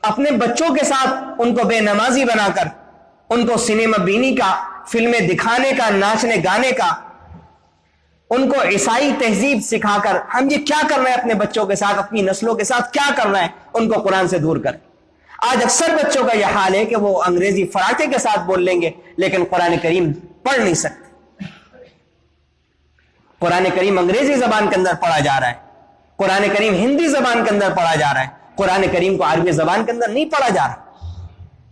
اپنے بچوں کے ساتھ ان کو بے نمازی بنا کر، ان کو سنیما بینی کا، فلمیں دکھانے کا، ناچنے گانے کا، ان کو عیسائی تہذیب سکھا کر ہم یہ کیا کر رہے ہیں اپنے بچوں کے ساتھ، اپنی نسلوں کے ساتھ کیا کر رہے ہیں؟ ان کو قرآن سے دور کر۔ آج اکثر بچوں کا یہ حال ہے کہ وہ انگریزی فراٹے کے ساتھ بول لیں گے لیکن قرآن کریم پڑھ نہیں سکتے۔ قرآن کریم انگریزی زبان کے اندر پڑھا جا رہا ہے، قرآن کریم ہندی زبان کے اندر پڑھا جا رہا ہے، قرآن کریم کو عربی زبان کے اندر نہیں پڑھا جا رہا۔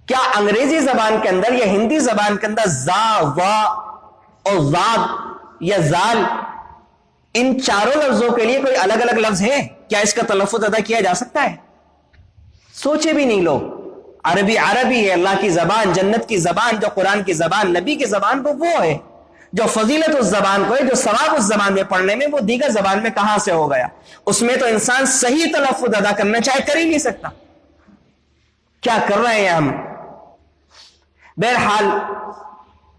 کیا انگریزی زبان کے اندر یا ہندی زبان کے اندر زا، وا اور زاد یا زال، ان چاروں لفظوں کے لیے کوئی الگ الگ لفظ ہے؟ کیا اس کا تلفظ ادا کیا جا سکتا ہے؟ سوچے بھی نہیں لوگ۔ عربی ہے، اللہ کی زبان، جنت کی زبان، جو قرآن کی زبان، نبی کی زبان کو وہ ہے جو فضیلت اس زبان کو ہے، جو ثواب اس زبان میں پڑھنے میں، وہ دیگر زبان میں کہاں سے ہو گیا؟ اس میں تو انسان صحیح تلفظ ادا کرنا چاہے کر ہی نہیں سکتا۔ کیا کر رہے ہیں ہم؟ بہرحال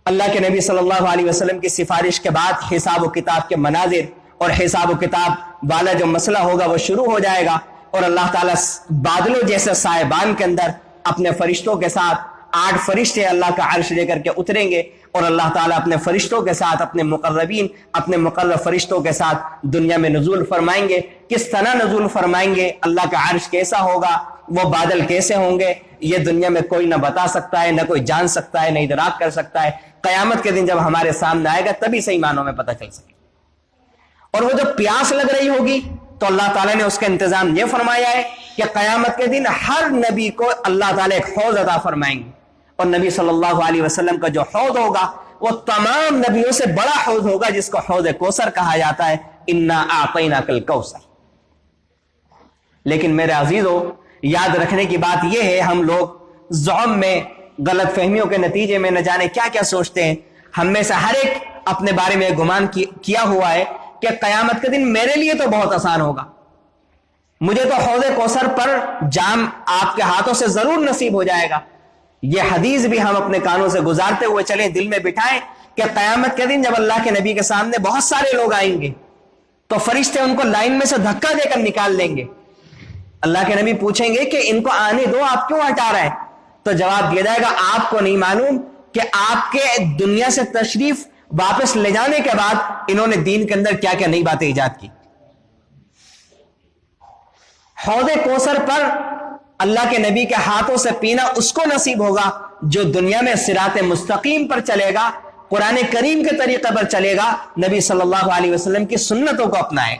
اللہ کے نبی صلی اللہ علیہ وسلم کی سفارش کے بعد حساب و کتاب کے مناظر اور حساب و کتاب والا جو مسئلہ ہوگا وہ شروع ہو جائے گا، اور اللہ تعالیٰ بادلوں جیسے سائبان کے اندر اپنے فرشتوں کے ساتھ 8 فرشتے اللہ کا عرش لے کر کے اتریں گے، اور اللہ تعالیٰ اپنے فرشتوں کے ساتھ، اپنے مقربین، اپنے مقرب فرشتوں کے ساتھ دنیا میں نزول فرمائیں گے۔ کس طرح نزول فرمائیں گے؟ اللہ کا عرش کیسا ہوگا، وہ بادل کیسے ہوں گے، یہ دنیا میں کوئی نہ بتا سکتا ہے، نہ کوئی جان سکتا ہے، نہ ادراک کر سکتا ہے۔ قیامت کے دن جب ہمارے سامنے آئے گا تبھی صحیح معنوں میں پتہ چل سکے۔ اور وہ جب پیاس لگ رہی ہوگی تو اللہ تعالیٰ نے اس کا انتظام یہ فرمایا ہے کہ قیامت کے دن ہر نبی کو اللہ تعالیٰ ایک حوض عطا فرمائیں گے، اور نبی صلی اللہ علیہ وسلم کا جو حوض ہوگا وہ تمام نبیوں سے بڑا حوض ہوگا، جس کو حوض کوثر کہا جاتا ہے۔ انا اعطیناک الکوثر۔ لیکن میرے عزیزو، یاد رکھنے کی بات یہ ہے، ہم لوگ زعم میں، غلط فہمیوں کے نتیجے میں نہ جانے کیا کیا سوچتے ہیں۔ ہم میں سے ہر ایک اپنے بارے میں گمان کیا ہوا ہے کہ قیامت کے دن میرے لیے تو بہت آسان ہوگا، مجھے تو حوض کوثر پر جام آپ کے ہاتھوں سے ضرور نصیب ہو جائے گا۔ یہ حدیث بھی ہم اپنے کانوں سے گزارتے ہوئے چلیں، دل میں بٹھائیں کہ قیامت کے دن جب اللہ کے نبی کے سامنے بہت سارے لوگ آئیں گے تو فرشتے ان کو لائن میں سے دھکا دے کر نکال دیں گے۔ اللہ کے نبی پوچھیں گے کہ ان کو آنے دو، آپ کیوں ہٹا رہے ہیں؟ تو جواب دیا جائے گا آپ کو نہیں معلوم کہ آپ کے دنیا سے تشریف واپس لے جانے کے بعد انہوں نے دین کے اندر کیا کیا نئی باتیں ایجاد کی۔ حوض کوثر پر اللہ کے نبی کے ہاتھوں سے پینا اس کو نصیب ہوگا جو دنیا میں صراط مستقیم پر چلے گا، قرآن کریم کے طریقے پر چلے گا، نبی صلی اللہ علیہ وسلم کی سنتوں کو اپنائے،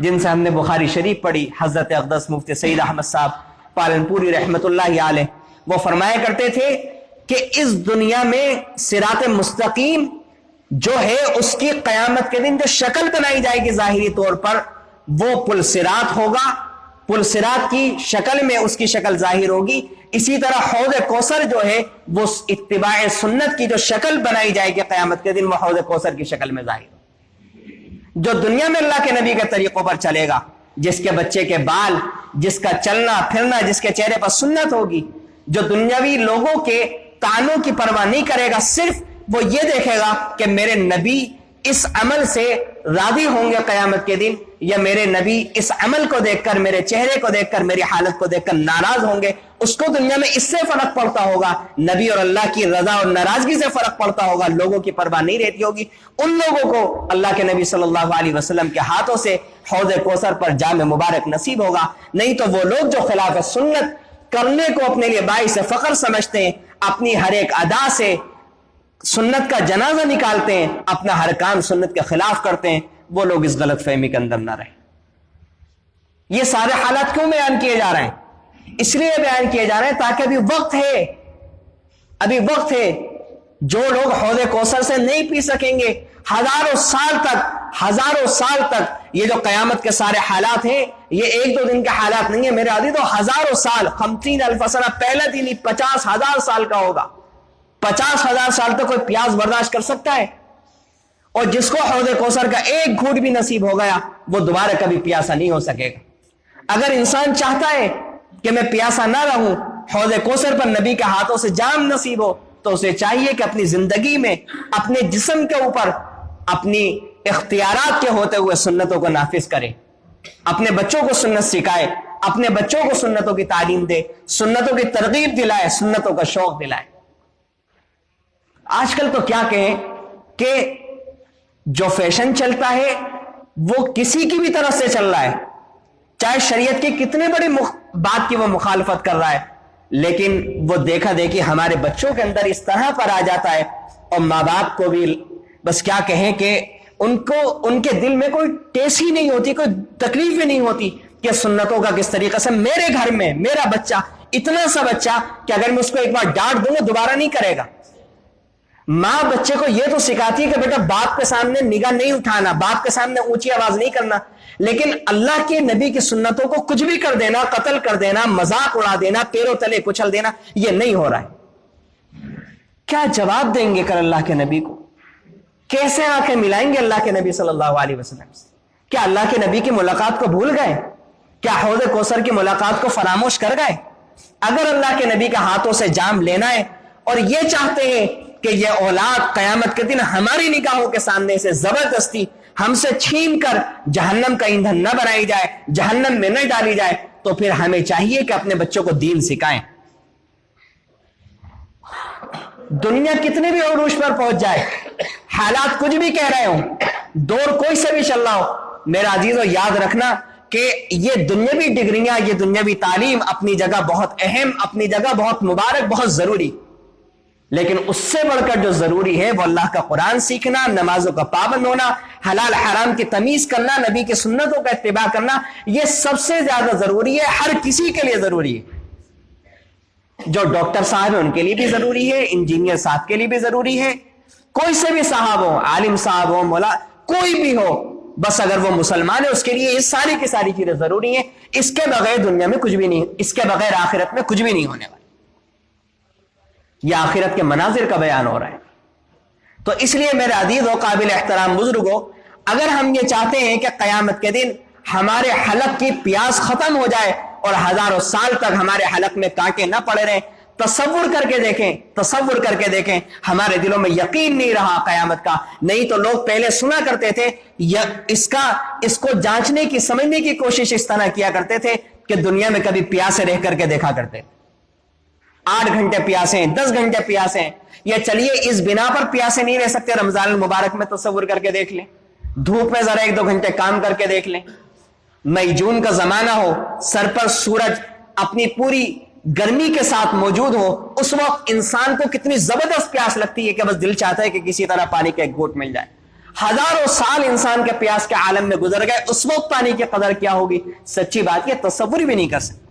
جن سے ہم نے بخاری شریف پڑھی۔ حضرت اقدس مفتی سید احمد صاحب پالنپوری رحمت اللہ علیہ وہ فرمایا کرتے تھے کہ اس دنیا میں صراط مستقیم جو ہے اس کی قیامت کے دن جو شکل بنائی جائے گی ظاہری طور پر، وہ پل صراط ہوگا، پل صراط کی شکل میں اس کی شکل ظاہر ہوگی۔ اسی طرح حوض کوثر جو ہے وہ اتباع سنت کی جو شکل بنائی جائے گی قیامت کے دن، وہ حوض کوثر کی شکل میں ظاہر ہوگی۔ جو دنیا میں اللہ کے نبی کے طریقوں پر چلے گا، جس کے بچے کے بال، جس کا چلنا پھرنا، جس کے چہرے پر سنت ہوگی، جو دنیاوی لوگوں کے تانوں کی پرواہ نہیں کرے گا، صرف وہ یہ دیکھے گا کہ میرے نبی اس عمل سے راضی ہوں گے قیامت کے دن، یا میرے نبی اس عمل کو دیکھ کر، میرے چہرے کو دیکھ کر، میری حالت کو دیکھ کر ناراض ہوں گے۔ اس کو دنیا میں اس سے فرق پڑتا ہوگا، نبی اور اللہ کی رضا اور ناراضگی سے فرق پڑتا ہوگا، لوگوں کی پرواہ نہیں رہتی ہوگی۔ ان لوگوں کو اللہ کے نبی صلی اللہ علیہ وسلم کے ہاتھوں سے حوض کوثر پر جام مبارک نصیب ہوگا۔ نہیں تو وہ لوگ جو خلاف سنت کرنے کو اپنے لیے باعث فخر سمجھتے ہیں، اپنی ہر ایک ادا سے سنت کا جنازہ نکالتے ہیں، اپنا ہر کام سنت کے خلاف کرتے ہیں، وہ لوگ اس غلط فہمی کے اندر نہ رہیں۔ یہ سارے حالات کیوں بیان کیے جا رہے ہیں؟ اس لیے بیان کیے جا رہے ہیں تاکہ ابھی وقت ہے۔ جو لوگ حوض کوثر سے نہیں پی سکیں گے، ہزاروں سال تک یہ جو قیامت کے سارے حالات ہیں، یہ ایک دو دن کے حالات نہیں ہیں میرے عزیز، تو ہزاروں سال، 50,000 سنہ، پہلا دن ہی 50,000 سال کا ہوگا۔ 50,000 سال تک کوئی پیاس برداشت کر سکتا ہے؟ اور جس کو حوض کوثر کا ایک گھونٹ بھی نصیب ہو گیا، وہ دوبارہ کبھی پیاسا نہیں ہو سکے گا۔ اگر انسان چاہتا ہے کہ میں پیاسا نہ رہوں، حوض کوثر پر نبی کے ہاتھوں سے جام نصیب ہو، تو اسے چاہیے کہ اپنی زندگی میں، اپنے جسم کے اوپر، اپنی اختیارات کے ہوتے ہوئے سنتوں کو نافذ کرے، اپنے بچوں کو سنت سکھائے، اپنے بچوں کو سنتوں کی تعلیم دے، سنتوں کی ترغیب دلائے، سنتوں کا شوق دلائے۔ آج کل تو کیا کہیں کہ جو فیشن چلتا ہے وہ کسی کی بھی طرف سے چل رہا ہے، چاہے شریعت کی کتنے بڑی بات کی وہ مخالفت کر رہا ہے، لیکن وہ دیکھا دیکھی ہمارے بچوں کے اندر اس طرح پر آ جاتا ہے، اور ماں باپ کو بھی بس کیا کہیں کہ ان کے دل میں کوئی ٹیس ہی نہیں ہوتی، کوئی تکلیف بھی نہیں ہوتی کہ سنتوں کا کس طریقے سے میرے گھر میں میرا بچہ، اتنا سا بچہ کہ اگر میں اس کو ایک بار ڈانٹ دوں گا دوبارہ نہیں کرے گا۔ ماں بچے کو یہ تو سکھاتی ہے کہ بیٹا باپ کے سامنے نگاہ نہیں اٹھانا، باپ کے سامنے اونچی آواز نہیں کرنا، لیکن اللہ کے نبی کی سنتوں کو کچھ بھی کر دینا، قتل کر دینا، مذاق اڑا دینا، پیروں تلے کچل دینا، یہ نہیں ہو رہا ہے۔ کیا جواب دیں گے کل اللہ کے نبی کو؟ کیسے آنکھیں ملائیں گے اللہ کے نبی صلی اللہ علیہ وسلم سے؟ کیا اللہ کے نبی کی ملاقات کو بھول گئے؟ کیا حوض کوثر کی ملاقات کو فراموش کر گئے؟ اگر اللہ کے نبی کے ہاتھوں سے جام لینا ہے اور یہ چاہتے ہیں کہ یہ اولاد قیامت کے دن ہماری نگاہوں کے سامنے سے زبردستی ہم سے چھین کر جہنم کا ایندھن نہ بنائی جائے، جہنم میں نہ ڈالی جائے، تو پھر ہمیں چاہیے کہ اپنے بچوں کو دین سکھائیں۔ دنیا کتنے بھی عروج پر پہنچ جائے، حالات کچھ بھی کہہ رہے ہوں، دور کوئی سے بھی چل رہا ہو، میرا عزیزو یاد رکھنا کہ یہ دنیاوی ڈگریاں، یہ دنیاوی تعلیم اپنی جگہ بہت اہم، اپنی جگہ بہت مبارک، بہت ضروری، لیکن اس سے بڑھ کر جو ضروری ہے وہ اللہ کا قرآن سیکھنا، نمازوں کا پابند ہونا، حلال حرام کی تمیز کرنا، نبی کی سنتوں کا اتباع کرنا، یہ سب سے زیادہ ضروری ہے، ہر کسی کے لیے ضروری ہے۔ جو ڈاکٹر صاحب ہیں ان کے لیے بھی ضروری ہے، انجینئر صاحب کے لیے بھی ضروری ہے، کوئی سے بھی صاحب ہو، عالم صاحب ہو، مولا کوئی بھی ہو، بس اگر وہ مسلمان ہے اس کے لیے یہ ساری کی ساری چیزیں ضروری ہیں۔ اس کے بغیر دنیا میں کچھ بھی نہیں، اس کے بغیر آخرت میں کچھ بھی نہیں ہونے والا۔ یہ آخرت کے مناظر کا بیان ہو رہا ہے۔ تو اس لیے میرے عزیز و قابل احترام بزرگوں، اگر ہم یہ چاہتے ہیں کہ قیامت کے دن ہمارے حلق کی پیاس ختم ہو جائے اور ہزاروں سال تک ہمارے حلق میں کانٹے نہ پڑے رہیں، تصور کر کے دیکھیں ہمارے دلوں میں یقین نہیں رہا قیامت کا۔ نہیں تو لوگ پہلے سنا کرتے تھے، اس کو جانچنے کی، سمجھنے کی کوشش اس طرح کیا کرتے تھے کہ دنیا میں کبھی پیاسے رہ کر کے دیکھا کرتے، 8 گھنٹے پیاسے، 10 گھنٹے پیاسے، یا چلیے اس بنا پر پیاسے نہیں رہ سکتے رمضان المبارک میں، تصور کر کے دیکھ لیں، دھوپ میں ذرا 1-2 گھنٹے کام کر کے دیکھ لیں، مئی جون کا زمانہ ہو، سر پر سورج اپنی پوری گرمی کے ساتھ موجود ہو، اس وقت انسان کو کتنی زبردست پیاس لگتی ہے کہ بس دل چاہتا ہے کہ کسی طرح پانی کا ایک گھونٹ مل جائے۔ ہزاروں سال انسان کے پیاس کے عالم میں گزر گئے، اس وقت پانی کی قدر کیا ہوگی؟ سچی بات یہ تصور بھی نہیں کر سکتے۔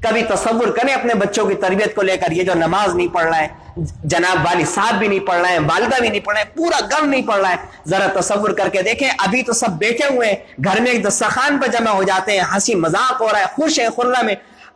کبھی تصور کریں اپنے بچوں کی تربیت کو لے کر، یہ جو نماز نہیں پڑھ رہا ہے، جناب والد صاحب بھی نہیں پڑھ رہے ہیں، والدہ بھی نہیں پڑھ رہے ہیں، پورا گھر نہیں پڑھ رہا ہے، ذرا تصور کر کے دیکھیں۔ ابھی تو سب بیٹھے ہوئے ہیں، گھر میں ایک دسترخوان پر جمع ہو جاتے ہیں، ہنسی مذاق ہو رہا ہے، خوش ہیں، خرم ہے۔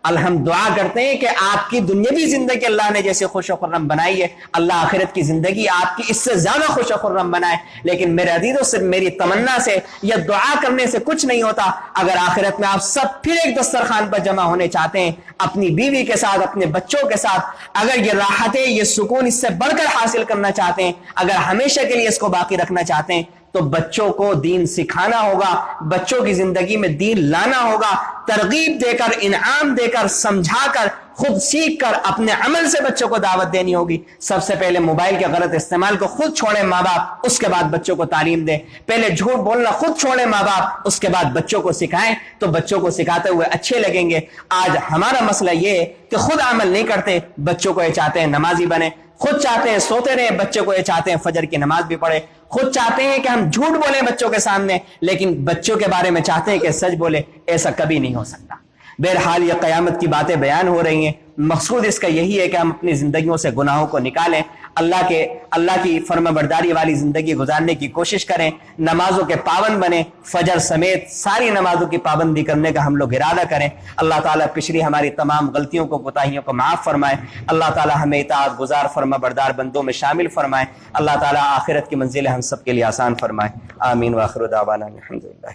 ہم دعا کرتے ہیں کہ آپ کی دنیاوی زندگی اللہ نے جیسے خوش و خرم بنائی ہے، اللہ آخرت کی زندگی آپ کی اس سے زیادہ خوش و خرم بنائے۔ لیکن میرے عزیزوں، صرف میری تمنا سے یا دعا کرنے سے کچھ نہیں ہوتا۔ اگر آخرت میں آپ سب پھر ایک دسترخوان پر جمع ہونے چاہتے ہیں، اپنی بیوی کے ساتھ، اپنے بچوں کے ساتھ، اگر یہ راحتیں، یہ سکون اس سے بڑھ کر حاصل کرنا چاہتے ہیں، اگر ہمیشہ کے لیے اس کو باقی رکھنا چاہتے ہیں، تو بچوں کو دین سکھانا ہوگا، بچوں کی زندگی میں دین لانا ہوگا، ترغیب دے کر، انعام دے کر، سمجھا کر، خود سیکھ کر اپنے عمل سے بچوں کو دعوت دینی ہوگی۔ سب سے پہلے موبائل کے غلط استعمال کو خود چھوڑیں ماں باپ، اس کے بعد بچوں کو تعلیم دیں۔ پہلے جھوٹ بولنا خود چھوڑیں ماں باپ، اس کے بعد بچوں کو سکھائیں، تو بچوں کو سکھاتے ہوئے اچھے لگیں گے۔ آج ہمارا مسئلہ یہ ہے کہ خود عمل نہیں کرتے، بچوں کو یہ چاہتے ہیں نمازی بنے، خود چاہتے ہیں سوتے رہیں، بچوں کو یہ چاہتے ہیں فجر کی نماز بھی پڑھے، خود چاہتے ہیں کہ ہم جھوٹ بولیں بچوں کے سامنے، لیکن بچوں کے بارے میں چاہتے ہیں کہ سچ بولے۔ ایسا کبھی نہیں ہو سکتا۔ بہرحال یہ قیامت کی باتیں بیان ہو رہی ہیں، مقصود اس کا یہی ہے کہ ہم اپنی زندگیوں سے گناہوں کو نکالیں، اللہ کی فرما برداری والی زندگی گزارنے کی کوشش کریں، نمازوں کے پابند بنیں، فجر سمیت ساری نمازوں کی پابندی کرنے کا ہم لوگ ارادہ کریں۔ اللہ تعالیٰ پچھلی ہماری تمام غلطیوں کو، کوتاہیوں کو معاف فرمائے۔ اللہ تعالیٰ ہمیں اطاعت گزار فرما بردار بندوں میں شامل فرمائے۔ اللہ تعالیٰ آخرت کی منزل ہم سب کے لیے آسان فرمائے۔ آمین۔ وآخر دعوانا الحمدللہ۔